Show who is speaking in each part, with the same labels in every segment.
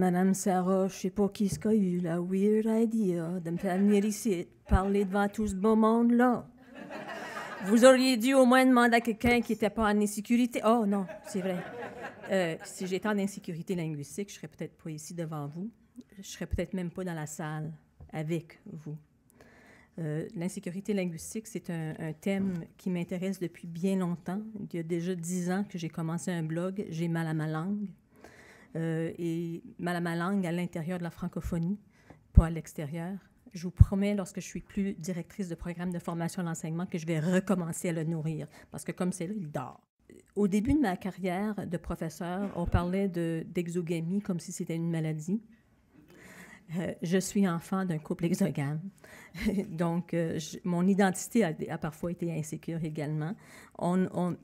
Speaker 1: Madame Sarah, je sais pas qui ce qu'a eu la weird idea de me faire venir ici parler devant tout ce beau monde-là. Vous auriez dû au moins demander à quelqu'un qui n'était pas en insécurité. Oh non, c'est vrai. Si j'étais en insécurité linguistique, je serais peut-être pas ici devant vous. Je serais peut-être même pas dans la salle avec vous. L'insécurité linguistique, c'est un thème qui m'intéresse depuis bien longtemps. Il y a déjà 10 ans que j'ai commencé un blog, J'ai mal à ma langue. Et mal à ma langue à l'intérieur de la francophonie, pas à l'extérieur. Je vous promets, lorsque je suis plus directrice de programme de formation à l'enseignement, que je vais recommencer à le nourrir, parce que comme c'est là, il dort. Au début de ma carrière de professeur, on parlait d'exogamie comme si c'était une maladie. Je suis enfant d'un couple exogame. Donc, mon identité a parfois été insécure également.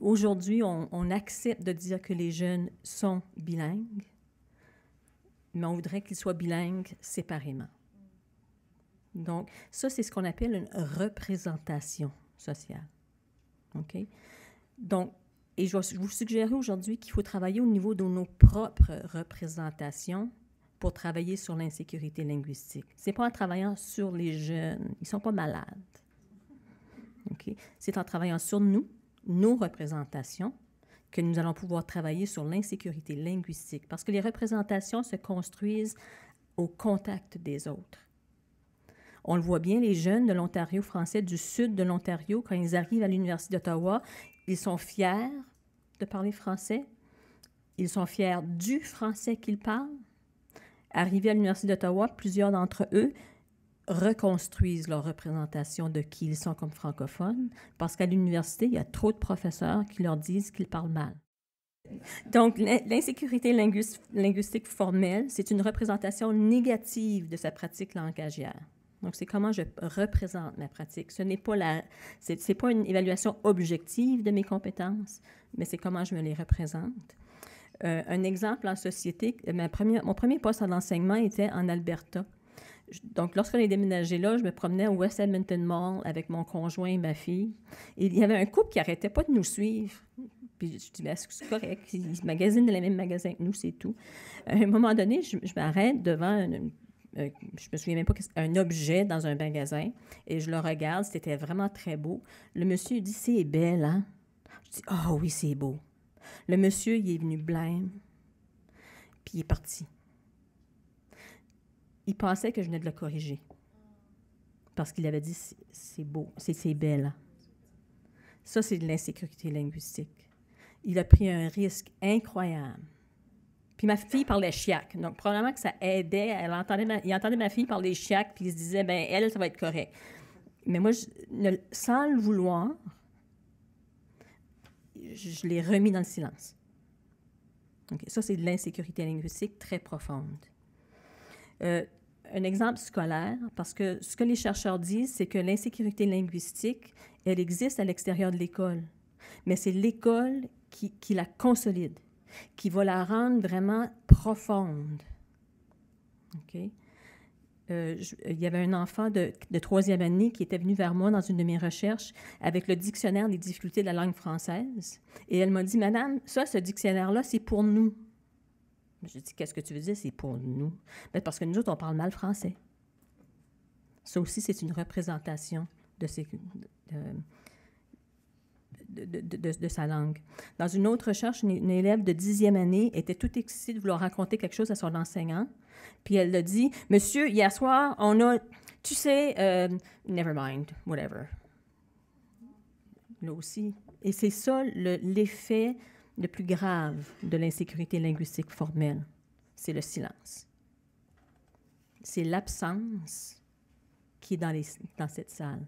Speaker 1: Aujourd'hui, on accepte de dire que les jeunes sont bilingues, mais on voudrait qu'ils soient bilingues séparément. Donc, ça, c'est ce qu'on appelle une représentation sociale. OK? Donc, et je vais vous suggérer aujourd'hui qu'il faut travailler au niveau de nos propres représentations pour travailler sur l'insécurité linguistique. Ce n'est pas en travaillant sur les jeunes. Ils ne sont pas malades. Okay? C'est en travaillant sur nous, nos représentations, que nous allons pouvoir travailler sur l'insécurité linguistique. Parce que les représentations se construisent au contact des autres. On le voit bien, les jeunes de l'Ontario français, du sud de l'Ontario, quand ils arrivent à l'Université d'Ottawa, ils sont fiers de parler français. Ils sont fiers du français qu'ils parlent. Arrivés à l'Université d'Ottawa, plusieurs d'entre eux reconstruisent leur représentation de qui ils sont comme francophones, parce qu'à l'université, il y a trop de professeurs qui leur disent qu'ils parlent mal. Donc, l'insécurité linguistique formelle, c'est une représentation négative de sa pratique langagière. Donc, c'est comment je représente ma pratique. Ce n'est pas c'est pas une évaluation objective de mes compétences, mais c'est comment je me les représente. Un exemple en société, mon premier poste en enseignement était en Alberta. Donc, lorsqu'on est déménagé là, je me promenais au West Edmonton Mall avec mon conjoint et ma fille. Et il y avait un couple qui n'arrêtait pas de nous suivre. Puis je dis, ben, c'est correct, ils magasinent dans les mêmes magasins que nous, c'est tout. À un moment donné, je m'arrête devant je me souviens même pas, un objet dans un magasin, et je le regarde, c'était vraiment très beau. Le monsieur dit, c'est belle, hein? Je dis, ah oui, c'est beau. Le monsieur, il est venu blême, puis il est parti. Il pensait que je venais de le corriger, parce qu'il avait dit, c'est beau, c'est belle. Ça, c'est de l'insécurité linguistique. Il a pris un risque incroyable. Puis ma fille parlait chiac, donc probablement que ça aidait. Il entendait ma fille parler chiac, puis il se disait, ben elle, ça va être correct. Mais moi, sans le vouloir, je l'ai remis dans le silence. Okay. Ça, c'est de l'insécurité linguistique très profonde. Un exemple scolaire, parce que ce que les chercheurs disent, c'est que l'insécurité linguistique, elle existe à l'extérieur de l'école, mais c'est l'école qui la consolide, qui va la rendre vraiment profonde. Okay? Il y avait un enfant de 3e année qui était venu vers moi dans une de mes recherches avec le dictionnaire des difficultés de la langue française. Et elle m'a dit, « Madame, ce dictionnaire-là, c'est pour nous. » J'ai dit, « Qu'est-ce que tu veux dire, c'est pour nous? » Ben, parce que nous autres, on parle mal français. Ça aussi, c'est une représentation de sa langue. Dans une autre recherche, une élève de 10e année était toute excitée de vouloir raconter quelque chose à son enseignant. Puis elle a dit, « Monsieur, hier soir, on a, tu sais, never mind, whatever. » Là aussi. Et c'est ça l'effet le plus grave de l'insécurité linguistique formelle. C'est le silence. C'est l'absence qui est dans cette salle.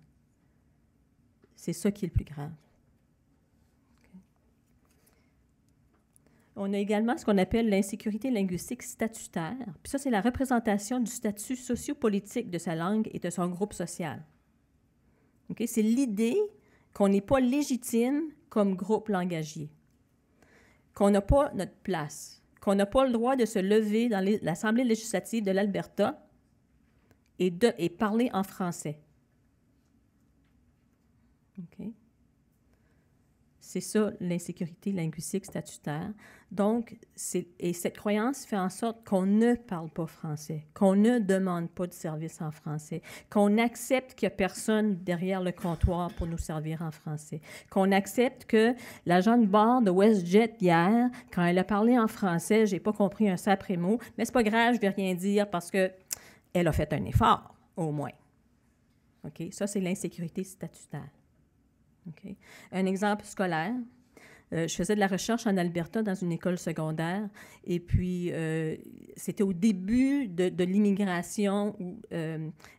Speaker 1: C'est ça qui est le plus grave. On a également ce qu'on appelle l'insécurité linguistique statutaire. Puis ça, c'est la représentation du statut sociopolitique de sa langue et de son groupe social. Okay? C'est l'idée qu'on n'est pas légitime comme groupe langagier, qu'on n'a pas notre place, qu'on n'a pas le droit de se lever dans l'Assemblée législative de l'Alberta et parler en français. Okay? C'est ça, l'insécurité linguistique statutaire. Donc, et cette croyance fait en sorte qu'on ne parle pas français, qu'on ne demande pas de service en français, qu'on accepte qu'il n'y a personne derrière le comptoir pour nous servir en français, qu'on accepte que l'agent de bord de WestJet hier, quand elle a parlé en français, je n'ai pas compris un sapré mot, mais c'est pas grave, je ne vais rien dire parce qu'elle a fait un effort, au moins. OK? Ça, c'est l'insécurité statutaire. Okay. Un exemple scolaire. Je faisais de la recherche en Alberta dans une école secondaire et puis c'était au début de l'immigration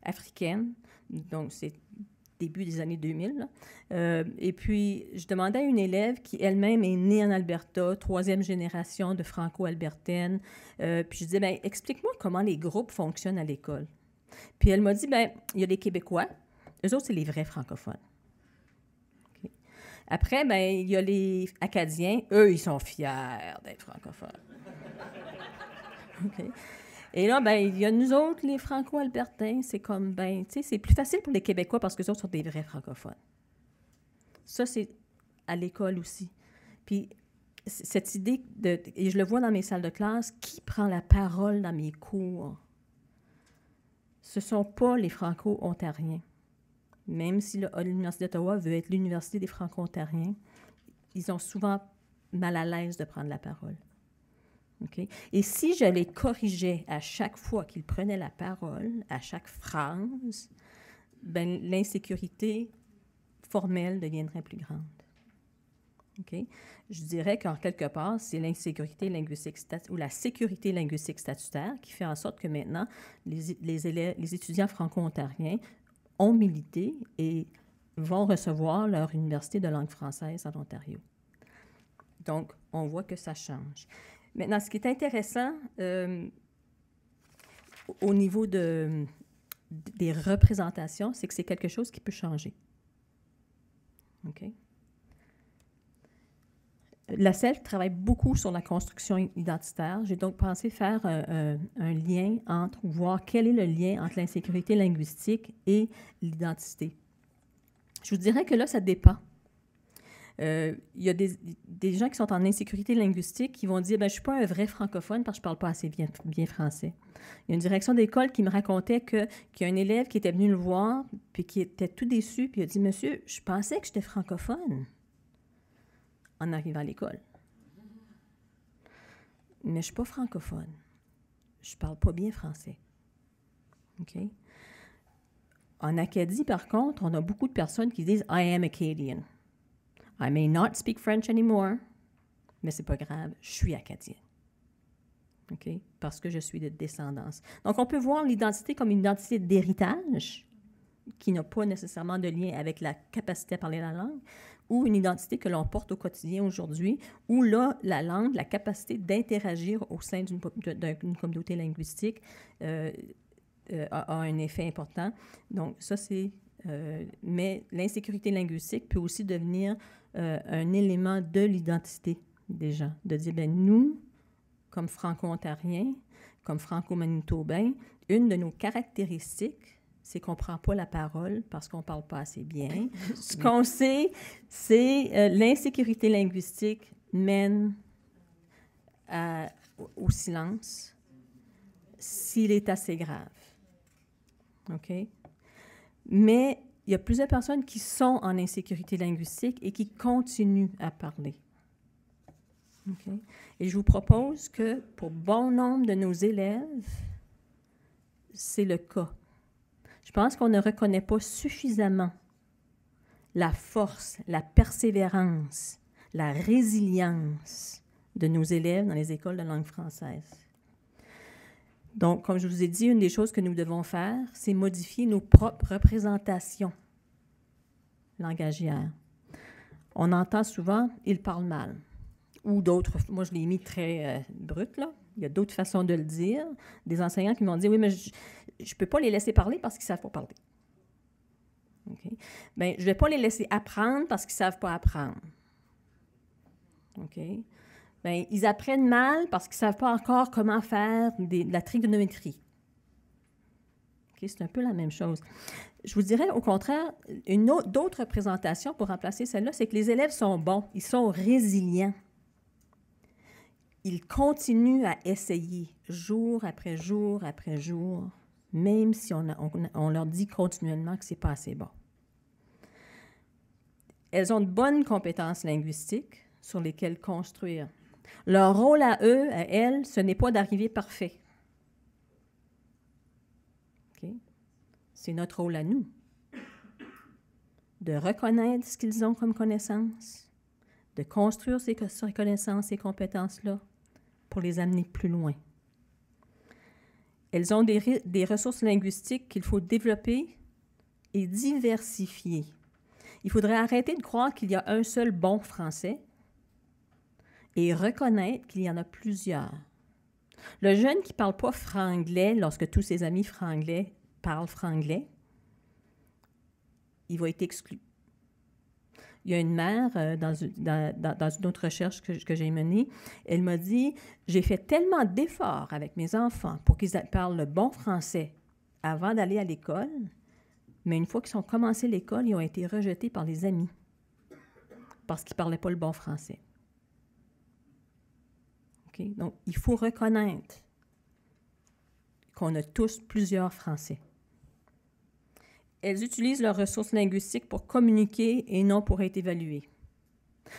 Speaker 1: africaine, donc c'est début des années 2000. Et puis je demandais à une élève qui elle-même est née en Alberta, 3e génération de franco-albertaine, puis je disais, bien, explique-moi comment les groupes fonctionnent à l'école. Puis elle m'a dit, bien, il y a les Québécois, eux autres, c'est les vrais francophones. Après, bien, il y a les Acadiens. Eux, ils sont fiers d'être francophones. Okay. Et là, bien, il y a nous autres, les Franco-Albertains. C'est comme, ben, tu sais, c'est plus facile pour les Québécois parce que les autres sont des vrais francophones. Ça, c'est à l'école aussi. Puis, cette idée, et je le vois dans mes salles de classe, qui prend la parole dans mes cours? Ce ne sont pas les Franco-Ontariens. Même si l'Université d'Ottawa veut être l'Université des Franco-Ontariens, ils ont souvent mal à l'aise de prendre la parole. Okay? Et si je les corrigeais à chaque fois qu'ils prenaient la parole, à chaque phrase, ben, l'insécurité formelle deviendrait plus grande. Okay? Je dirais qu'en quelque part, c'est l'insécurité linguistique ou la sécurité linguistique statutaire qui fait en sorte que maintenant, les étudiants franco-ontariens ont milité et vont recevoir leur université de langue française en Ontario. Donc, on voit que ça change. Maintenant, ce qui est intéressant au niveau des représentations, c'est que c'est quelque chose qui peut changer. OK? La CELF travaille beaucoup sur la construction identitaire. J'ai donc pensé faire un lien voir quel est le lien entre l'insécurité linguistique et l'identité. Je vous dirais que là, ça dépend. Il y a des gens qui sont en insécurité linguistique qui vont dire « je ne suis pas un vrai francophone parce que je ne parle pas assez bien français ». Il y a une direction d'école qui me racontait qu'il y a un élève qui était venu le voir puis qui était tout déçu puis il a dit « Monsieur, je pensais que j'étais francophone ». En arrivant à l'école. Mais je ne suis pas francophone. Je ne parle pas bien français. OK? En Acadie, par contre, on a beaucoup de personnes qui disent « I am Acadian. I may not speak French anymore, mais ce n'est pas grave, je suis Acadien. » OK? Parce que je suis de descendance. Donc, on peut voir l'identité comme une identité d'héritage qui n'a pas nécessairement de lien avec la capacité à parler la langue, ou une identité que l'on porte au quotidien aujourd'hui, où là, la langue, la capacité d'interagir au sein d'une communauté linguistique a un effet important. Donc, ça, c'est... mais l'insécurité linguistique peut aussi devenir un élément de l'identité des gens, de dire, bien, nous, comme franco-ontariens, comme franco-manitobains, une de nos caractéristiques, c'est qu'on ne prend pas la parole parce qu'on ne parle pas assez bien. Ce qu'on sait, c'est l'insécurité linguistique mène au silence s'il est assez grave. OK? Mais il y a plusieurs personnes qui sont en insécurité linguistique et qui continuent à parler. OK? Et je vous propose que pour bon nombre de nos élèves, c'est le cas. Je pense qu'on ne reconnaît pas suffisamment la force, la persévérance, la résilience de nos élèves dans les écoles de langue française. Donc, comme je vous ai dit, une des choses que nous devons faire, c'est modifier nos propres représentations langagières. On entend souvent « il parle mal » ou d'autres, moi je l'ai mis très brut, là. Il y a d'autres façons de le dire. Des enseignants qui m'ont dit « oui, mais je ne peux pas les laisser parler parce qu'ils ne savent pas parler. Okay. Bien, je ne vais pas les laisser apprendre parce qu'ils ne savent pas apprendre. Okay. Bien, ils apprennent mal parce qu'ils ne savent pas encore comment faire de la trigonométrie. Okay? C'est un peu la même chose. Je vous dirais, au contraire, d'autres représentations pour remplacer celle-là, c'est que les élèves sont bons, ils sont résilients. Ils continuent à essayer jour après jour après jour, même si on leur dit continuellement que ce n'est pas assez bon. Elles ont de bonnes compétences linguistiques sur lesquelles construire. Leur rôle à eux, à elles, ce n'est pas d'arriver parfait. Okay? C'est notre rôle à nous, de reconnaître ce qu'ils ont comme connaissances, de construire ces connaissances, ces compétences-là, pour les amener plus loin. Elles ont des ressources linguistiques qu'il faut développer et diversifier. Il faudrait arrêter de croire qu'il y a un seul bon français et reconnaître qu'il y en a plusieurs. Le jeune qui ne parle pas franglais, lorsque tous ses amis franglais parlent franglais, il va être exclu. Il y a une mère, dans une autre recherche que j'ai menée, elle m'a dit « J'ai fait tellement d'efforts avec mes enfants pour qu'ils parlent le bon français avant d'aller à l'école, mais une fois qu'ils ont commencé l'école, ils ont été rejetés par les amis parce qu'ils ne parlaient pas le bon français. » Okay? Donc, il faut reconnaître qu'on a tous plusieurs français. Elles utilisent leurs ressources linguistiques pour communiquer et non pour être évaluées.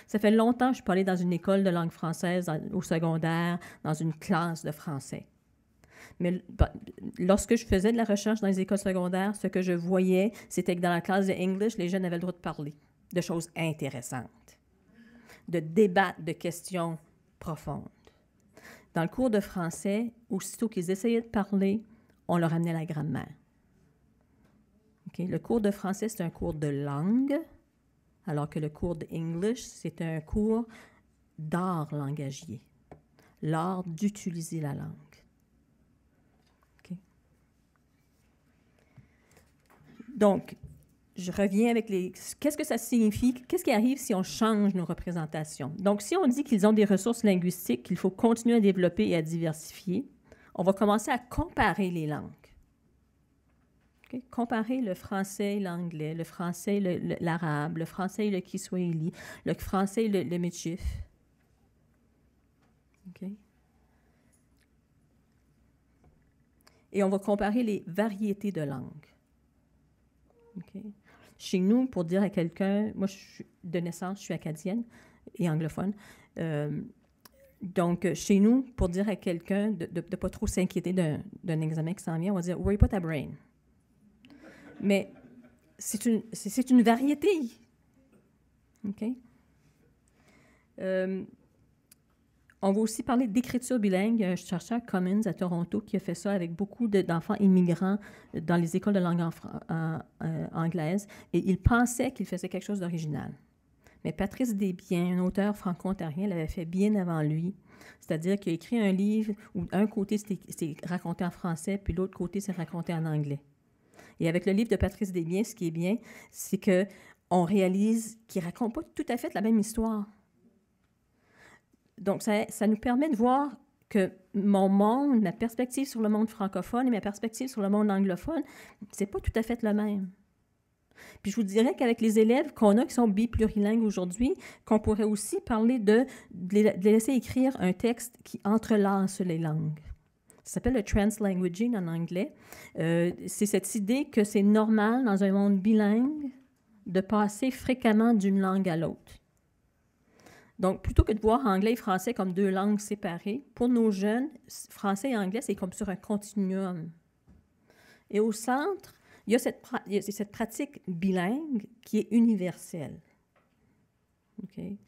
Speaker 1: Ça fait longtemps que je suis pas allée dans une école de langue française au secondaire, dans une classe de français. Mais lorsque je faisais de la recherche dans les écoles secondaires, ce que je voyais, c'était que dans la classe de English, les jeunes avaient le droit de parler de choses intéressantes, de débattre de questions profondes. Dans le cours de français, aussitôt qu'ils essayaient de parler, on leur amenait la grammaire. Okay? Le cours de français, c'est un cours de langue, alors que le cours de English, c'est un cours d'art langagier, l'art d'utiliser la langue. Okay? Donc, je reviens avec qu'est-ce que ça signifie? Qu'est-ce qui arrive si on change nos représentations? Donc, si on dit qu'ils ont des ressources linguistiques qu'il faut continuer à développer et à diversifier, on va commencer à comparer les langues. Okay? Comparer le français et l'anglais, le français et l'arabe, le français et le kiswahili, le français et le michif. Okay? Et on va comparer les variétés de langues. Okay? Chez nous, pour dire à quelqu'un, moi, de naissance, je suis acadienne et anglophone. Donc, chez nous, pour dire à quelqu'un de ne pas trop s'inquiéter d'un examen qui s'en vient, on va dire « worry pas ta brain ». Mais c'est une variété. OK? On va aussi parler d'écriture bilingue. Il y a un chercheur, Cummins, à Toronto, qui a fait ça avec beaucoup d'enfants immigrants dans les écoles de langue anglaise. Et il pensait qu'il faisait quelque chose d'original. Mais Patrice Desbiens, un auteur franco-ontarien, l'avait fait bien avant lui. C'est-à-dire qu'il a écrit un livre où un côté, c'est raconté en français, puis l'autre côté, c'est raconté en anglais. Et avec le livre de Patrice Desbiens, ce qui est bien, c'est qu'on réalise qu'il ne raconte pas tout à fait la même histoire. Donc, ça nous permet de voir que mon monde, ma perspective sur le monde francophone et ma perspective sur le monde anglophone, ce n'est pas tout à fait le même. Puis je vous dirais qu'avec les élèves qu'on a qui sont biplurilingues aujourd'hui, qu'on pourrait aussi parler de les laisser écrire un texte qui entrelace les langues. Ça s'appelle le translanguaging en anglais. C'est cette idée que c'est normal dans un monde bilingue de passer fréquemment d'une langue à l'autre. Donc, plutôt que de voir anglais et français comme deux langues séparées, pour nos jeunes, français et anglais, c'est comme sur un continuum. Et au centre, il y a cette pratique bilingue qui est universelle. Okay?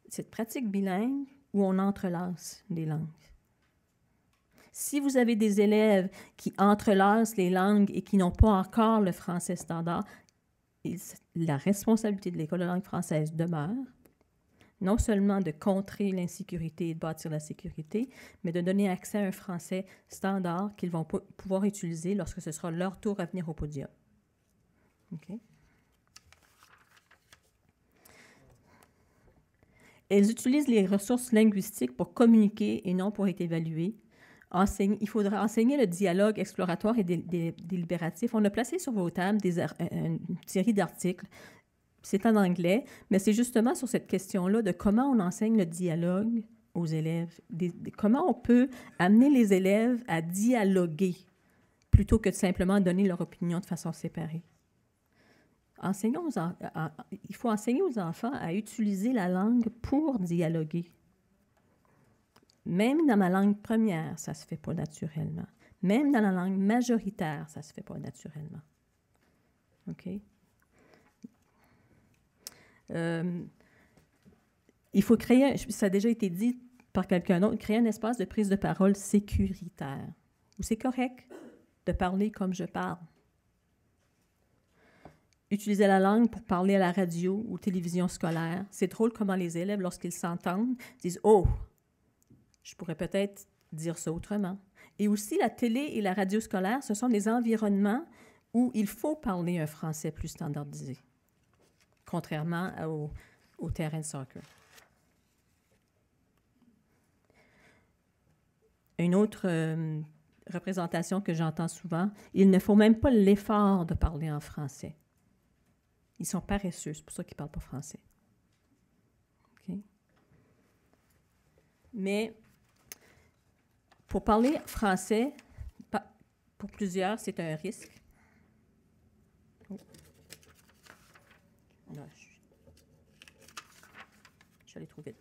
Speaker 1: Cette pratique bilingue où on entrelace les langues. Si vous avez des élèves qui entrelacent les langues et qui n'ont pas encore le français standard, la responsabilité de l'École de langue française demeure, non seulement de contrer l'insécurité et de bâtir la sécurité, mais de donner accès à un français standard qu'ils vont pouvoir utiliser lorsque ce sera leur tour à venir au podium. Okay? Elles utilisent les ressources linguistiques pour communiquer et non pour être évaluées. Il faudra enseigner le dialogue exploratoire et délibératif. On a placé sur vos tables une série d'articles. C'est en anglais, mais c'est justement sur cette question-là de comment on enseigne le dialogue aux élèves, comment on peut amener les élèves à dialoguer plutôt que de simplement donner leur opinion de façon séparée. Il faut enseigner aux enfants à utiliser la langue pour dialoguer. Même dans ma langue première, ça ne se fait pas naturellement. Même dans la langue majoritaire, ça ne se fait pas naturellement. OK? Il faut créer, ça a déjà été dit par quelqu'un d'autre, créer un espace de prise de parole sécuritaire, où c'est correct de parler comme je parle. Utiliser la langue pour parler à la radio ou télévision scolaire. C'est drôle comment les élèves, lorsqu'ils s'entendent, disent « Oh, je pourrais peut-être dire ça autrement. » Et aussi, la télé et la radio scolaire, ce sont des environnements où il faut parler un français plus standardisé, contrairement au terrain de soccer. Une autre représentation que j'entends souvent, il ne faut même pas l'effort de parler en français. Ils sont paresseux, c'est pour ça qu'ils ne parlent pas français. Okay? Mais pour parler français, pour plusieurs, c'est un risque. Oh. Là, je suis allée trop vite.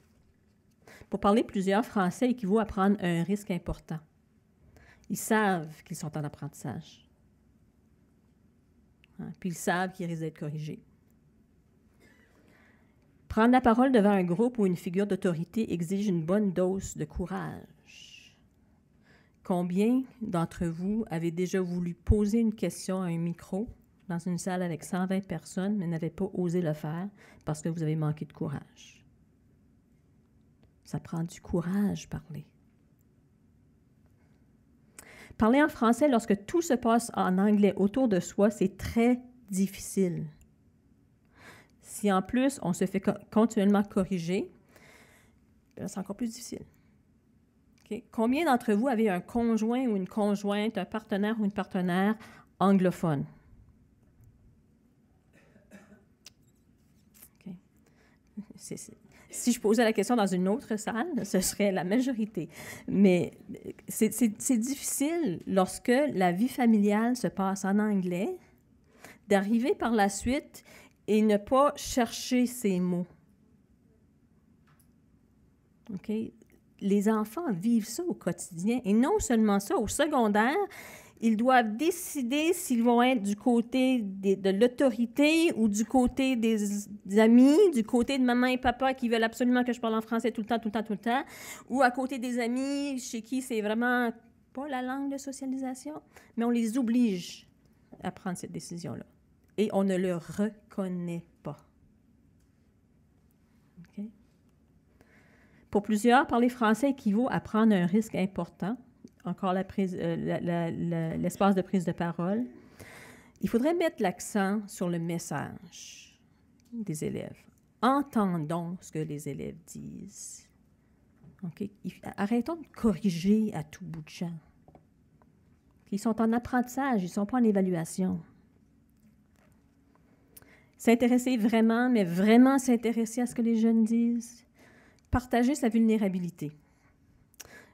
Speaker 1: Pour parler plusieurs français équivaut à prendre un risque important. Ils savent qu'ils sont en apprentissage. Puis ils savent qu'ils risquent d'être corrigés. Prendre la parole devant un groupe ou une figure d'autorité exige une bonne dose de courage. Combien d'entre vous avez déjà voulu poser une question à un micro dans une salle avec 120 personnes, mais n'avez pas osé le faire parce que vous avez manqué de courage? Ça prend du courage, parler. Parler en français lorsque tout se passe en anglais autour de soi, c'est très difficile. Si en plus, on se fait continuellement corriger, c'est encore plus difficile. Okay? Combien d'entre vous avez un conjoint ou une conjointe, un partenaire ou une partenaire anglophone? Okay. Si je posais la question dans une autre salle, ce serait la majorité. Mais c'est difficile, lorsque la vie familiale se passe en anglais, d'arriver par la suite et ne pas chercher ces mots. OK? Les enfants vivent ça au quotidien. Et non seulement ça, au secondaire, ils doivent décider s'ils vont être du côté de l'autorité ou du côté des amis, du côté de maman et papa qui veulent absolument que je parle en français tout le temps, ou à côté des amis chez qui c'est vraiment pas la langue de socialisation, mais on les oblige à prendre cette décision-là. Et on ne le reconnaît pas. Okay? Pour plusieurs, parler français équivaut à prendre un risque important. Encore l'espace de prise de parole. Il faudrait mettre l'accent sur le message des élèves. Entendons ce que les élèves disent. Okay? Arrêtons de corriger à tout bout de champ. Ils sont en apprentissage, ils ne sont pas en évaluation. S'intéresser vraiment, mais vraiment s'intéresser à ce que les jeunes disent. Partager sa vulnérabilité.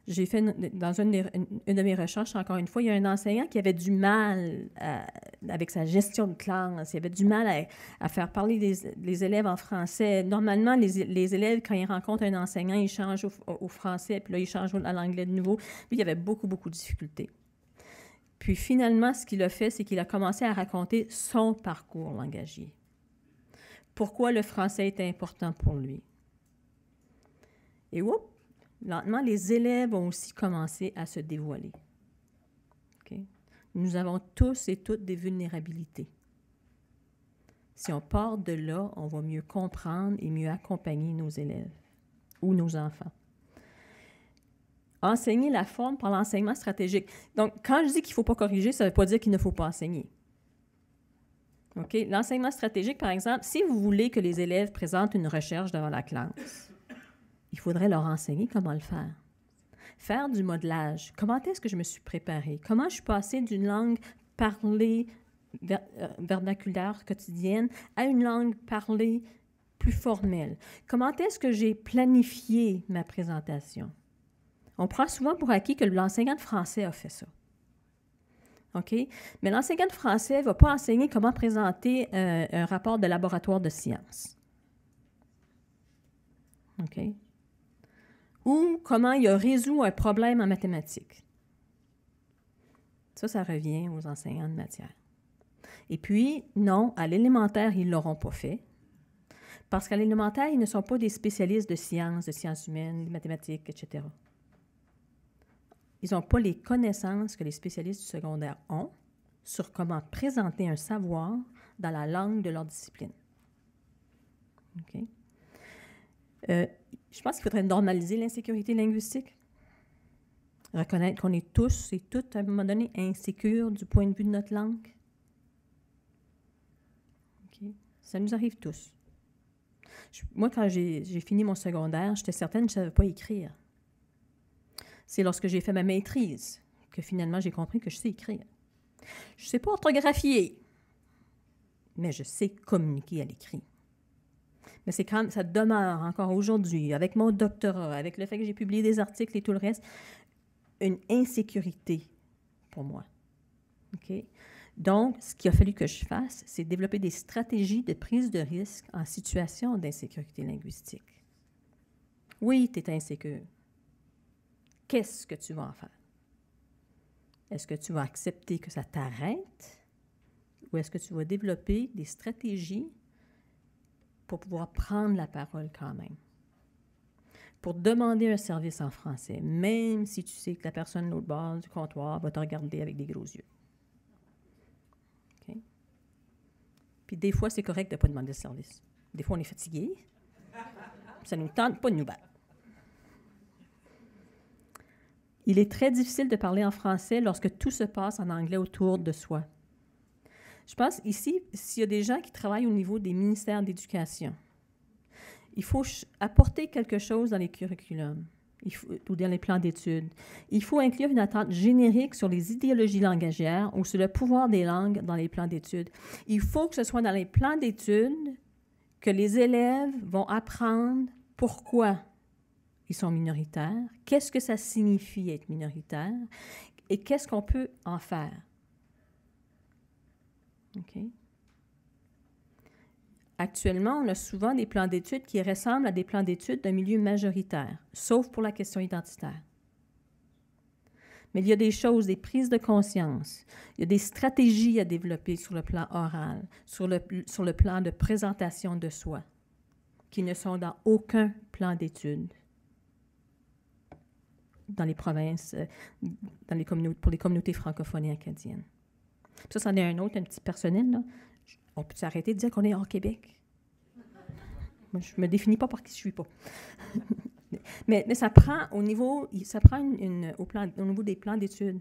Speaker 1: J'ai fait, dans une de mes recherches, encore une fois, il y a un enseignant qui avait du mal avec sa gestion de classe. Il avait du mal à faire parler les élèves en français. Normalement, les élèves, quand ils rencontrent un enseignant, ils changent au français, puis là, ils changent à l'anglais de nouveau. Puis, il y avait beaucoup, beaucoup de difficultés. Puis, finalement, ce qu'il a fait, c'est qu'il a commencé à raconter son parcours langagier. Pourquoi le français était important pour lui. Et lentement, les élèves ont aussi commencé à se dévoiler. Okay? Nous avons tous et toutes des vulnérabilités. Si on part de là, on va mieux comprendre et mieux accompagner nos élèves ou nos enfants. Enseigner la forme par l'enseignement stratégique. Donc, quand je dis qu'il ne faut pas corriger, ça ne veut pas dire qu'il ne faut pas enseigner. Okay? L'enseignement stratégique, par exemple, si vous voulez que les élèves présentent une recherche devant la classe, il faudrait leur enseigner comment le faire. Faire du modelage. Comment est-ce que je me suis préparée? Comment je suis passée d'une langue parlée vernaculaire quotidienne à une langue parlée plus formelle? Comment est-ce que j'ai planifié ma présentation? On prend souvent pour acquis que l'enseignant de français a fait ça. OK? Mais l'enseignant de français ne va pas enseigner comment présenter un rapport de laboratoire de sciences. OK? Ou comment il a résolu un problème en mathématiques. Ça revient aux enseignants de matière. Et puis, non, à l'élémentaire, ils ne l'auront pas fait. Parce qu'à l'élémentaire, ils ne sont pas des spécialistes de sciences humaines, de mathématiques, etc. Ils n'ont pas les connaissances que les spécialistes du secondaire ont sur comment présenter un savoir dans la langue de leur discipline. OK? Je pense qu'il faudrait normaliser l'insécurité linguistique. Reconnaître qu'on est tous et toutes, à un moment donné, insécures du point de vue de notre langue. Okay. Ça nous arrive tous. Moi, quand j'ai fini mon secondaire, j'étais certaine que je ne savais pas écrire. C'est lorsque j'ai fait ma maîtrise que finalement j'ai compris que je sais écrire. Je ne sais pas orthographier, mais je sais communiquer à l'écrit. Mais c'est quand même, ça demeure encore aujourd'hui, avec mon doctorat, avec le fait que j'ai publié des articles et tout le reste, une insécurité pour moi. OK? Donc, ce qu'il a fallu que je fasse, c'est développer des stratégies de prise de risque en situation d'insécurité linguistique. Oui, tu es insécure. Qu'est-ce que tu vas en faire? Est-ce que tu vas accepter que ça t'arrête ou est-ce que tu vas développer des stratégies pour pouvoir prendre la parole quand même? Pour demander un service en français, même si tu sais que la personne de l'autre bord du comptoir va te regarder avec des gros yeux. Okay? Puis des fois, c'est correct de ne pas demander le service. Des fois, on est fatigué. Ça ne nous tente pas de nous battre. Il est très difficile de parler en français lorsque tout se passe en anglais autour de soi. Je pense ici, s'il y a des gens qui travaillent au niveau des ministères d'éducation, il faut apporter quelque chose dans les curriculums ou dans les plans d'études. Il faut inclure une attente générique sur les idéologies langagières ou sur le pouvoir des langues dans les plans d'études. Il faut que ce soit dans les plans d'études que les élèves vont apprendre pourquoi ils sont minoritaires, qu'est-ce que ça signifie être minoritaire et qu'est-ce qu'on peut en faire. OK? Actuellement, on a souvent des plans d'études qui ressemblent à des plans d'études d'un milieu majoritaire, sauf pour la question identitaire. Mais il y a des choses, des prises de conscience, il y a des stratégies à développer sur le plan oral, sur le plan de présentation de soi, qui ne sont dans aucun plan d'études dans les provinces, dans les pour les communautés francophones et acadiennes. Puis ça, c'en est un autre, un petit personnel, là. On peut s'arrêter de dire qu'on est hors Québec? Moi, je ne me définis pas par qui je ne suis pas. mais ça prend au niveau, au niveau des plans d'études.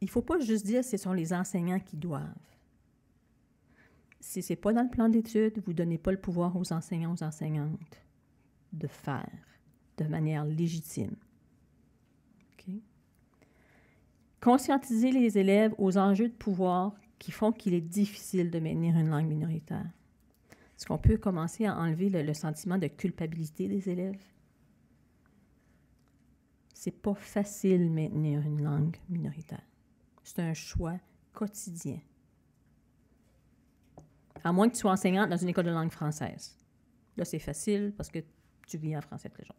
Speaker 1: Il ne faut pas juste dire que ce sont les enseignants qui doivent. Si ce n'est pas dans le plan d'études, vous ne donnez pas le pouvoir aux enseignants, aux enseignantes de faire de manière légitime. Okay? Conscientiser les élèves aux enjeux de pouvoir qui font qu'il est difficile de maintenir une langue minoritaire. Est-ce qu'on peut commencer à enlever le sentiment de culpabilité des élèves? C'est pas facile de maintenir une langue minoritaire. C'est un choix quotidien. À moins que tu sois enseignante dans une école de langue française. Là, c'est facile parce que tu vis en français tous les jours.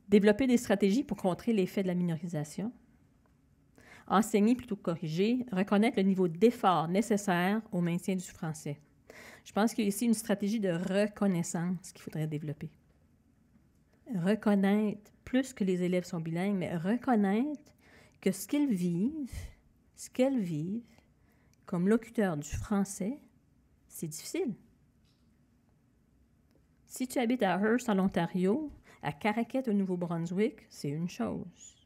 Speaker 1: Développer des stratégies pour contrer l'effet de la minorisation. Enseigner plutôt que corriger, reconnaître le niveau d'effort nécessaire au maintien du français. Je pense qu'il y a ici une stratégie de reconnaissance qu'il faudrait développer. Reconnaître, plus que les élèves sont bilingues, mais reconnaître que ce qu'elles vivent comme locuteurs du français, c'est difficile. Si tu habites à Hearst, en Ontario, à Caraquet, au Nouveau-Brunswick, c'est une chose.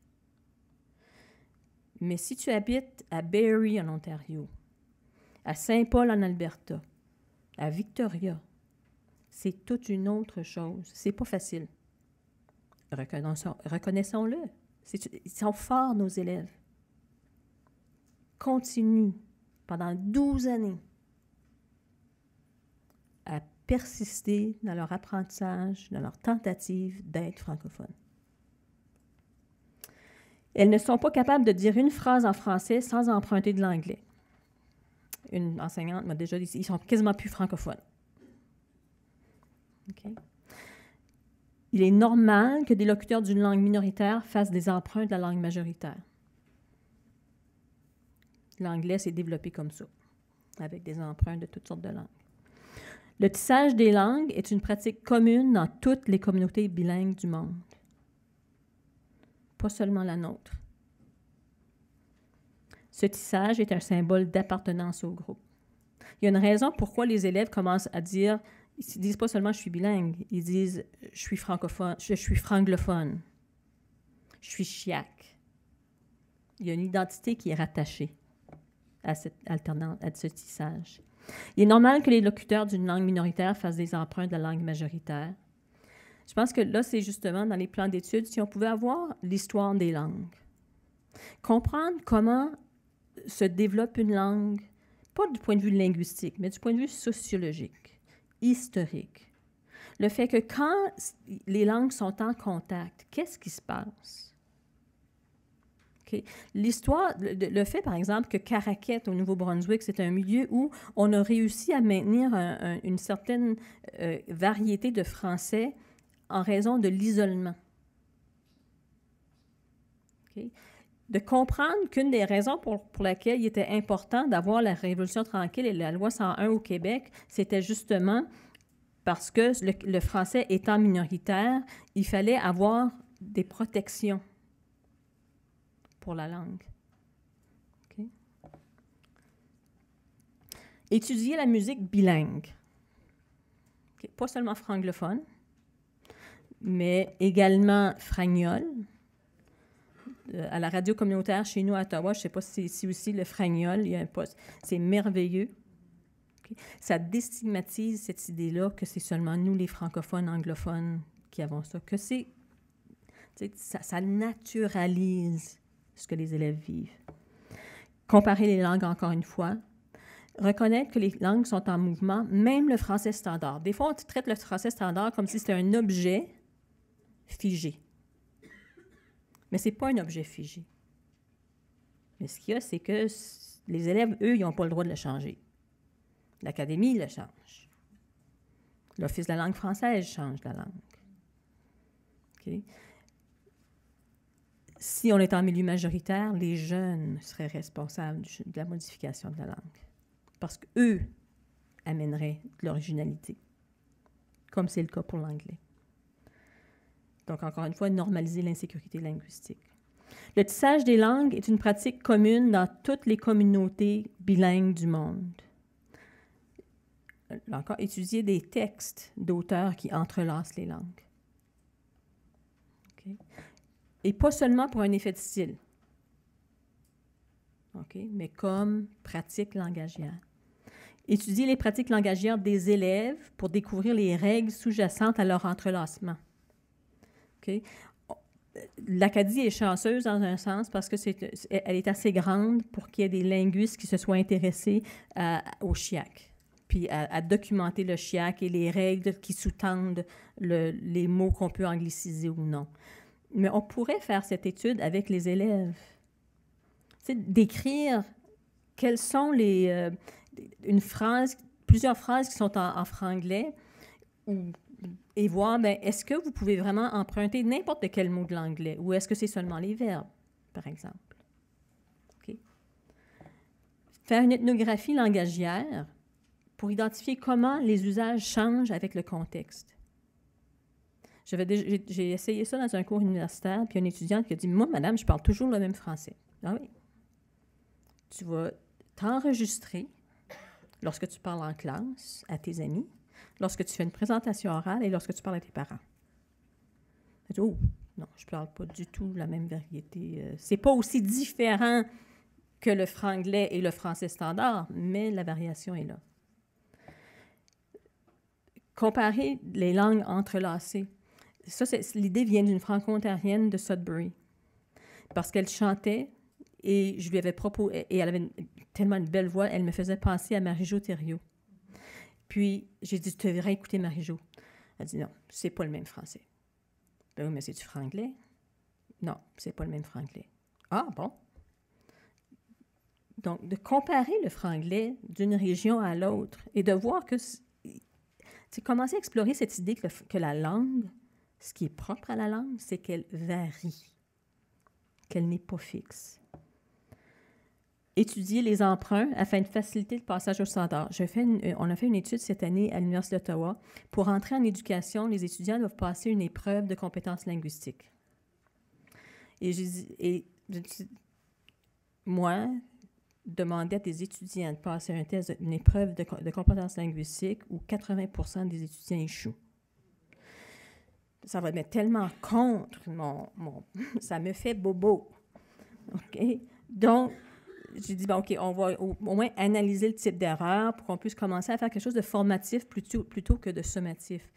Speaker 1: Mais si tu habites à Barrie, en Ontario, à Saint-Paul, en Alberta, à Victoria, c'est toute une autre chose. C'est pas facile. reconnaissons-le. Ils sont forts, nos élèves. Continuent pendant 12 années à persister dans leur apprentissage, dans leur tentative d'être francophones. Elles ne sont pas capables de dire une phrase en français sans emprunter de l'anglais. Une enseignante m'a déjà dit, ils sont quasiment plus francophones. Okay. Il est normal que des locuteurs d'une langue minoritaire fassent des emprunts de la langue majoritaire. L'anglais s'est développé comme ça, avec des emprunts de toutes sortes de langues. Le tissage des langues est une pratique commune dans toutes les communautés bilingues du monde. Pas seulement la nôtre. Ce tissage est un symbole d'appartenance au groupe. Il y a une raison pourquoi les élèves commencent à dire, ils ne disent pas seulement « je suis bilingue », ils disent « je suis francophone, je suis franglophone, je suis chiac ». Il y a une identité qui est rattachée à cette alternance, à ce tissage. Il est normal que les locuteurs d'une langue minoritaire fassent des emprunts de la langue majoritaire. Je pense que là, c'est justement dans les plans d'études, si on pouvait avoir l'histoire des langues. Comprendre comment se développe une langue, pas du point de vue linguistique, mais du point de vue sociologique, historique. Le fait que quand les langues sont en contact, qu'est-ce qui se passe? Okay. L'histoire, le fait, par exemple, que Caraquet, au Nouveau-Brunswick, c'est un milieu où on a réussi à maintenir une certaine variété de français en raison de l'isolement. Okay. De comprendre qu'une des raisons pour laquelle il était important d'avoir la Révolution tranquille et la loi 101 au Québec, c'était justement parce que le français étant minoritaire, il fallait avoir des protections pour la langue. Okay. Étudier la musique bilingue. Okay. Pas seulement franglophone, mais également fragnole. À la radio communautaire chez nous à Ottawa, je ne sais pas si c'est aussi le fragnole, il y a un poste. C'est merveilleux. Okay. Ça déstigmatise cette idée-là que c'est seulement nous, les francophones, anglophones, qui avons ça. Que ça naturalise ce que les élèves vivent. Comparer les langues encore une fois. Reconnaître que les langues sont en mouvement, même le français standard. Des fois, on traite le français standard comme si c'était un objet figé. Mais ce n'est pas un objet figé. Mais ce qu'il y a, c'est que les élèves, eux, ils n'ont pas le droit de le changer. L'Académie le change. L'Office de la langue française change la langue. Okay. Si on est en milieu majoritaire, les jeunes seraient responsables de la modification de la langue. Parce qu'eux amèneraient de l'originalité, comme c'est le cas pour l'anglais. Donc, encore une fois, normaliser l'insécurité linguistique. Le tissage des langues est une pratique commune dans toutes les communautés bilingues du monde. Là encore, étudier des textes d'auteurs qui entrelacent les langues. Okay. Et pas seulement pour un effet de style, okay, mais comme pratique langagière. Étudier les pratiques langagières des élèves pour découvrir les règles sous-jacentes à leur entrelacement. Okay. L'Acadie est chanceuse dans un sens parce que elle est assez grande pour qu'il y ait des linguistes qui se soient intéressés au chiac, puis à documenter le chiac et les règles qui sous-tendent les mots qu'on peut angliciser ou non. Mais on pourrait faire cette étude avec les élèves. C'est d'écrire quelles sont plusieurs phrases qui sont en franglais et voir, bien, est-ce que vous pouvez vraiment emprunter n'importe quel mot de l'anglais ou est-ce que c'est seulement les verbes, par exemple? Okay. Faire une ethnographie langagière pour identifier comment les usages changent avec le contexte. J'ai essayé ça dans un cours universitaire, puis une étudiante qui a dit « Moi, madame, je parle toujours le même français. » Ah oui. Tu vas t'enregistrer lorsque tu parles en classe à tes amis, lorsque tu fais une présentation orale et lorsque tu parles à tes parents. Tu dis « Oh, non, je ne parle pas du tout la même variété. C'est pas aussi différent que le franglais et le français standard, mais la variation est là. » Comparer les langues entrelacées. ça, l'idée vient d'une franco-ontarienne de Sudbury. Parce qu'elle chantait et je lui avais proposé, et elle avait tellement une belle voix, elle me faisait penser à Marie-Jo Thériault. Puis j'ai dit, tu devrais écouter Marie-Jo. Elle dit, non, c'est pas le même français. Ben oui, mais c'est du franglais? Non, c'est pas le même franglais. Ah, bon. Donc, de comparer le franglais d'une région à l'autre et de voir que... Tu commencer à explorer cette idée que la langue, ce qui est propre à la langue, c'est qu'elle varie, qu'elle n'est pas fixe. Étudier les emprunts afin de faciliter le passage au standard. On a fait une étude cette année à l'Université d'Ottawa. Pour entrer en éducation, les étudiants doivent passer une épreuve de compétences linguistiques. Et moi, demander à des étudiants de passer un test, une épreuve de compétences linguistiques où 80% des étudiants échouent. Ça va me mettre tellement contre ça me fait bobo. OK? Donc, j'ai dit, bon, OK, on va au moins analyser le type d'erreur pour qu'on puisse commencer à faire quelque chose de formatif plutôt que de sommatif.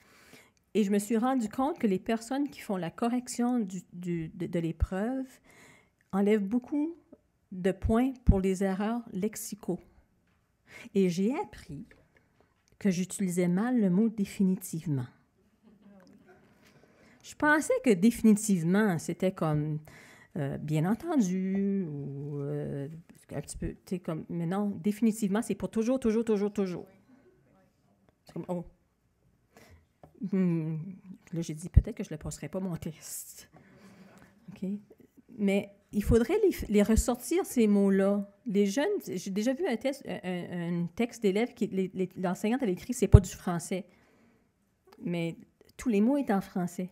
Speaker 1: Et je me suis rendu compte que les personnes qui font la correction de l'épreuve enlèvent beaucoup de points pour les erreurs lexicaux. Et j'ai appris que j'utilisais mal le mot « définitivement ». Je pensais que « définitivement », c'était comme « bien entendu » ou un petit peu, tu sais, comme... Mais non, « définitivement », c'est pour toujours, toujours, toujours, toujours. C'est comme « oh ». Là, j'ai dit, peut-être que je ne le passerai pas, mon test. OK? Mais il faudrait les ressortir, ces mots-là. Les jeunes, j'ai déjà vu un texte d'élève que l'enseignante avait écrit, c'est pas du français. Mais tous les mots étaient en français.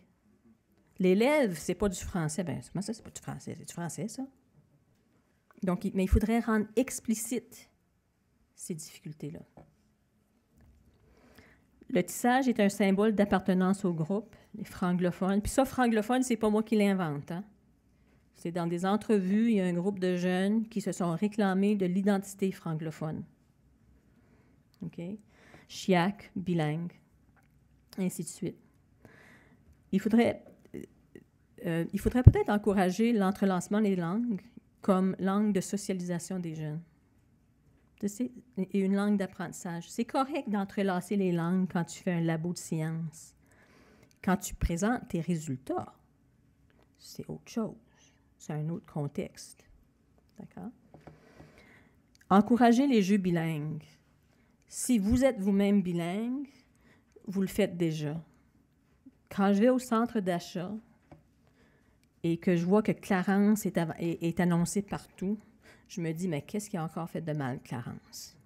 Speaker 1: L'élève, c'est pas du français. Bien, comment ça, c'est pas du français? C'est du français, ça? Donc, mais il faudrait rendre explicite ces difficultés-là. Le tissage est un symbole d'appartenance au groupe, les franglophones. Puis ça, franglophones, c'est pas moi qui l'invente, hein? C'est dans des entrevues, il y a un groupe de jeunes qui se sont réclamés de l'identité francophone. OK? Chiac, bilingue, ainsi de suite. Il faudrait peut-être encourager l'entrelacement des langues comme langue de socialisation des jeunes. Et une langue d'apprentissage. C'est correct d'entrelacer les langues quand tu fais un labo de sciences. Quand tu présentes tes résultats, c'est autre chose. C'est un autre contexte. D'accord? Encourager les jeux bilingues. Si vous êtes vous-même bilingue, vous le faites déjà. Quand je vais au centre d'achat et que je vois que Clarence est annoncé partout, je me dis, mais qu'est-ce qui a encore fait de mal, Clarence?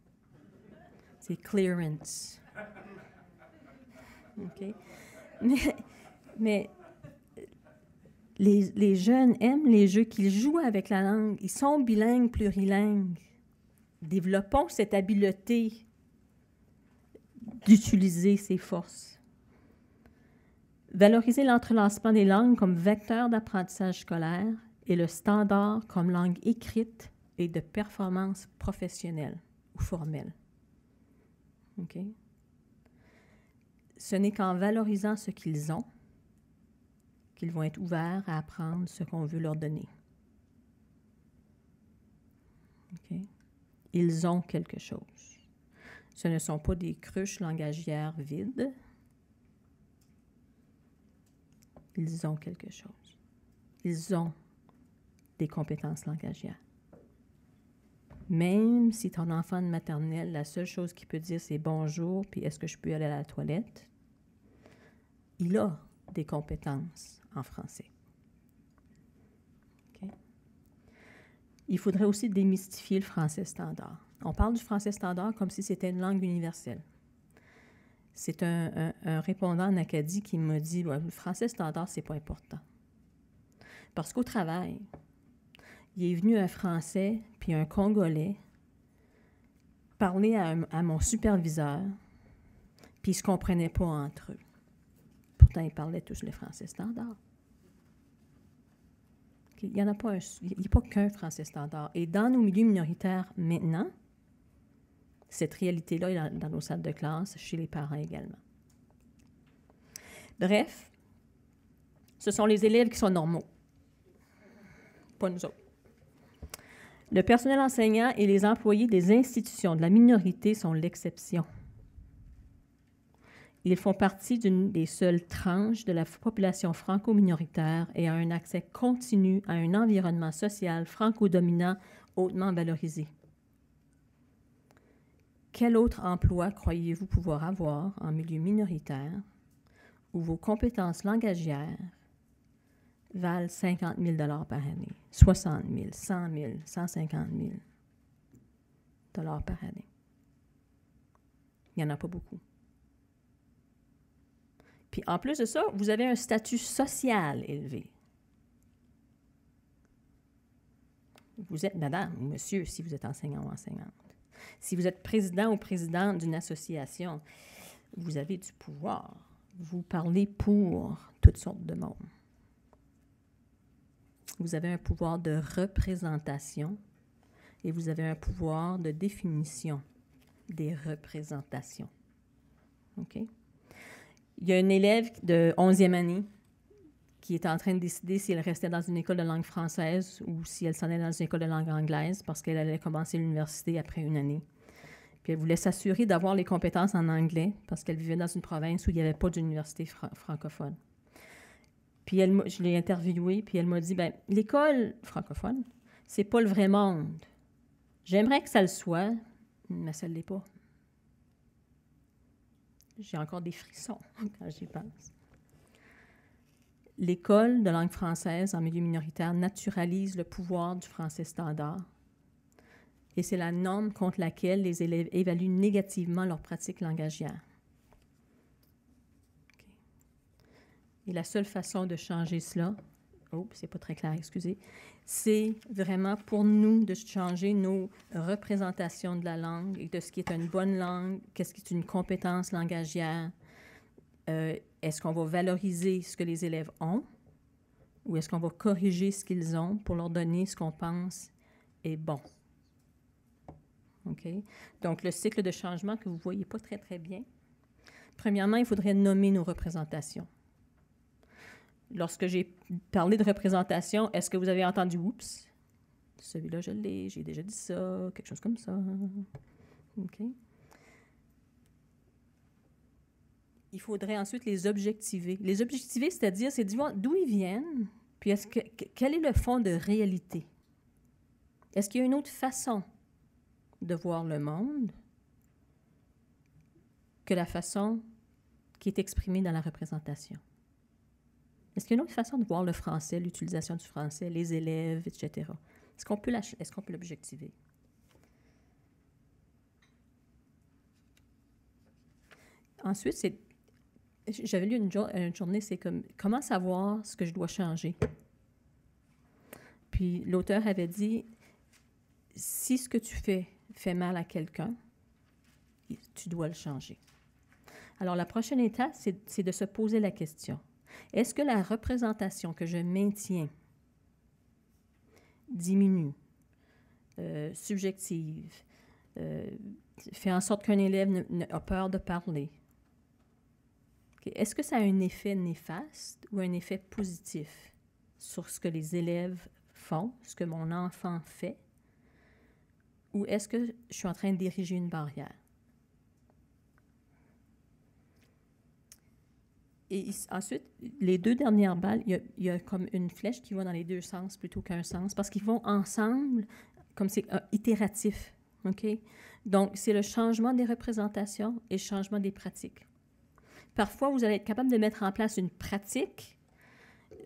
Speaker 1: C'est clearance. OK? Mais les jeunes aiment les jeux qu'ils jouent avec la langue. Ils sont bilingues, plurilingues. Développons cette habileté d'utiliser ses forces. Valoriser l'entrelacement des langues comme vecteur d'apprentissage scolaire et le standard comme langue écrite et de performance professionnelle ou formelle. OK? Ce n'est qu'en valorisant ce qu'ils ont qu'ils vont être ouverts à apprendre ce qu'on veut leur donner. OK? Ils ont quelque chose. Ce ne sont pas des cruches langagières vides. Ils ont quelque chose. Ils ont des compétences langagières. Même si ton enfant de maternelle, la seule chose qu'il peut dire, c'est « bonjour » puis « est-ce que je peux aller à la toilette », il a des compétences en français. Okay? Il faudrait aussi démystifier le français standard. On parle du français standard comme si c'était une langue universelle. C'est un répondant en Acadie qui m'a dit ouais, « le français standard, c'est pas important. » Parce qu'au travail, il est venu un Français puis un Congolais parler à mon superviseur, puis ils ne se comprenaient pas entre eux. Pourtant, ils parlaient tous le français standard. Il n'y a pas qu'un français standard. Et dans nos milieux minoritaires maintenant, cette réalité-là est dans nos salles de classe, chez les parents également. Bref, Ce sont les élèves qui sont normaux, pas nous autres. Le personnel enseignant et les employés des institutions de la minorité sont l'exception. Ils font partie d'une des seules tranches de la population franco-minoritaire et ont un accès continu à un environnement social franco-dominant hautement valorisé. Quel autre emploi croyez-vous pouvoir avoir en milieu minoritaire où vos compétences langagières valent 50 000 $ par année, 60 000, 100 000, 150 000 $ par année? Il n'y en a pas beaucoup. Puis en plus de ça, vous avez un statut social élevé. Vous êtes madame ou monsieur si vous êtes enseignant ou enseignante. Si vous êtes président ou présidente d'une association, vous avez du pouvoir. Vous parlez pour toutes sortes de monde. Vous avez un pouvoir de représentation et vous avez un pouvoir de définition des représentations. OK? Il y a une élève de 11e année qui est en train de décider si elle restait dans une école de langue française ou si elle s'en allait dans une école de langue anglaise parce qu'elle allait commencer l'université après une année. Puis elle voulait s'assurer d'avoir les compétences en anglais parce qu'elle vivait dans une province où il n'y avait pas d'université francophone. Puis je l'ai interviewée, puis elle m'a dit, bien, l'école francophone, c'est pas le vrai monde. J'aimerais que ça le soit, mais ça ne l'est pas. J'ai encore des frissons quand j'y pense. L'école de langue française en milieu minoritaire naturalise le pouvoir du français standard et c'est la norme contre laquelle les élèves évaluent négativement leur pratique langagière. Okay. Et la seule façon de changer cela, c'est pas très clair, excusez, c'est vraiment pour nous de changer nos représentations de la langue et de ce qui est une bonne langue, qu'est-ce qui est une compétence langagière. Est-ce qu'on va valoriser ce que les élèves ont ou est-ce qu'on va corriger ce qu'ils ont pour leur donner ce qu'on pense est bon? OK? Donc, le cycle de changement que vous ne voyez pas très, très bien. Premièrement, il faudrait nommer nos représentations. Lorsque j'ai parlé de représentation, est-ce que vous avez entendu « oups », celui-là, je l'ai, j'ai déjà dit ça, quelque chose comme ça. OK? Il faudrait ensuite les objectiver. Les objectiver, c'est-à-dire, c'est d'où ils viennent, puis quel est le fond de réalité? Est-ce qu'il y a une autre façon de voir le monde que la façon qui est exprimée dans la représentation? Est-ce qu'il y a une autre façon de voir le français, l'utilisation du français, les élèves, etc.? Est-ce qu'on peut l'objectiver? Ensuite, j'avais lu une journée, c'est comme comment savoir ce que je dois changer. Puis l'auteur avait dit, si ce que tu fais fait mal à quelqu'un, tu dois le changer. Alors la prochaine étape, c'est de se poser la question. Est-ce que la représentation que je maintiens diminue, subjective, fait en sorte qu'un élève a peur de parler? Okay. Est-ce que ça a un effet néfaste ou un effet positif sur ce que les élèves font, ce que mon enfant fait? Ou est-ce que je suis en train d'ériger une barrière? Et ensuite, les deux dernières balles, il y a comme une flèche qui va dans les deux sens plutôt qu'un sens, parce qu'ils vont ensemble, comme c'est itératif. OK? Donc, c'est le changement des représentations et le changement des pratiques. Parfois, vous allez être capable de mettre en place une pratique,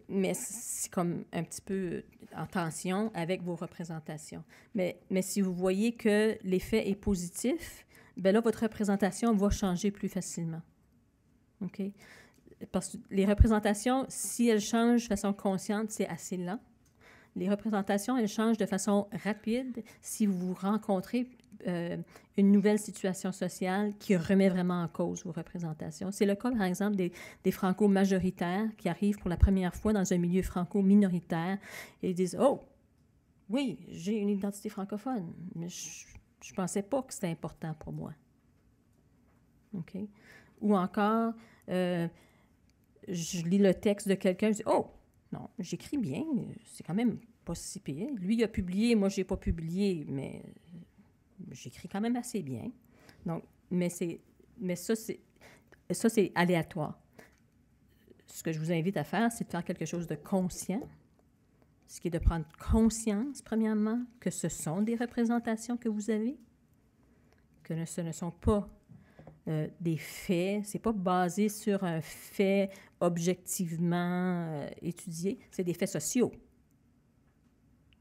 Speaker 1: mais c'est comme un petit peu en tension avec vos représentations. Mais si vous voyez que l'effet est positif, bien là, votre représentation va changer plus facilement. OK? Parce que les représentations, si elles changent de façon consciente, c'est assez lent. Les représentations, elles changent de façon rapide si vous rencontrez une nouvelle situation sociale qui remet vraiment en cause vos représentations. C'est le cas, par exemple, des franco-majoritaires qui arrivent pour la première fois dans un milieu franco-minoritaire et ils disent « Oh, oui, j'ai une identité francophone, mais je ne pensais pas que c'était important pour moi. » OK? Ou encore... je lis le texte de quelqu'un, je dis « Oh, non, j'écris bien, c'est quand même pas si pire. Lui, il a publié, moi, je n'ai pas publié, mais j'écris quand même assez bien. » Donc, mais ça, c'est aléatoire. Ce que je vous invite à faire, c'est de faire quelque chose de conscient, ce qui est de prendre conscience, premièrement, que ce sont des représentations que vous avez, que ce ne sont pas des faits, c'est pas basé sur un fait objectivement étudié, c'est des faits sociaux.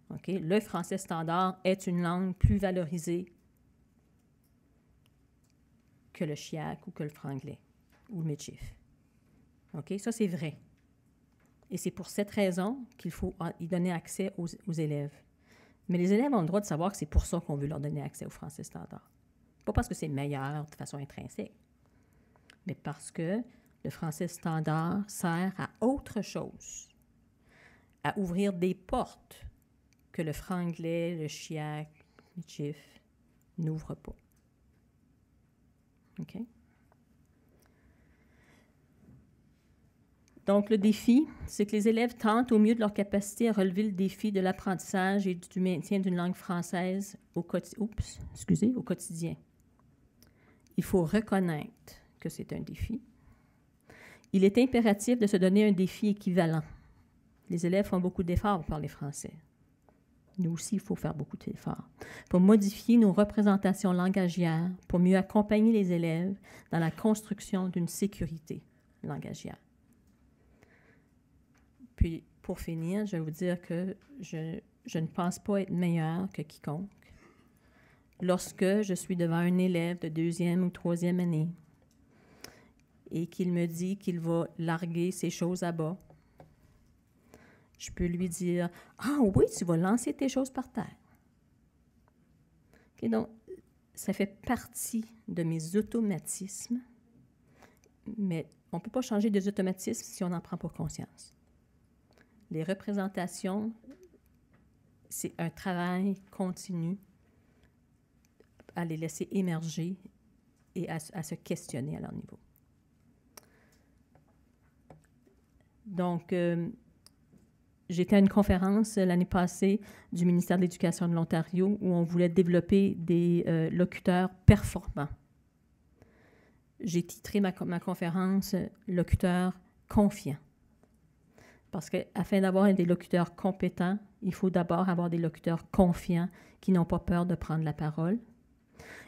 Speaker 1: Okay? Le français standard est une langue plus valorisée que le chiac ou que le franglais ou le michif. Okay? Ça, c'est vrai. Et c'est pour cette raison qu'il faut y donner accès aux élèves. Mais les élèves ont le droit de savoir que c'est pour ça qu'on veut leur donner accès au français standard. Pas parce que c'est meilleur de façon intrinsèque, mais parce que le français standard sert à autre chose, à ouvrir des portes que le franglais, le chiac, le michif n'ouvrent pas. OK? Donc, le défi, c'est que les élèves tentent au mieux de leur capacité à relever le défi de l'apprentissage et du maintien d'une langue française au quotidien. Il faut reconnaître que c'est un défi. Il est impératif de se donner un défi équivalent. Les élèves font beaucoup d'efforts pour parler français. Nous aussi, il faut faire beaucoup d'efforts pour modifier nos représentations langagières, pour mieux accompagner les élèves dans la construction d'une sécurité langagière. Puis, pour finir, je vais vous dire que je ne pense pas être meilleure que quiconque. Lorsque je suis devant un élève de 2e ou 3e année et qu'il me dit qu'il va larguer ses choses à bas, je peux lui dire « Ah oui, tu vas lancer tes choses par terre. » Okay, donc, ça fait partie de mes automatismes, mais on ne peut pas changer des automatismes si on n'en prend pas conscience. Les représentations, c'est un travail continu à les laisser émerger et à se questionner à leur niveau. Donc, j'étais à une conférence l'année passée du ministère de l'Éducation de l'Ontario où on voulait développer des locuteurs performants. J'ai titré ma conférence « Locuteurs confiants ». Parce qu'afin d'avoir des locuteurs compétents, il faut d'abord avoir des locuteurs confiants qui n'ont pas peur de prendre la parole.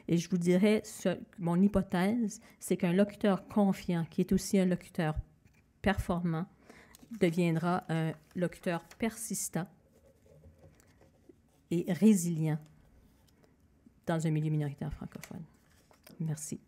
Speaker 1: Et je vous dirais, mon hypothèse, c'est qu'un locuteur confiant, qui est aussi un locuteur performant, deviendra un locuteur persistant et résilient dans un milieu minoritaire francophone. Merci.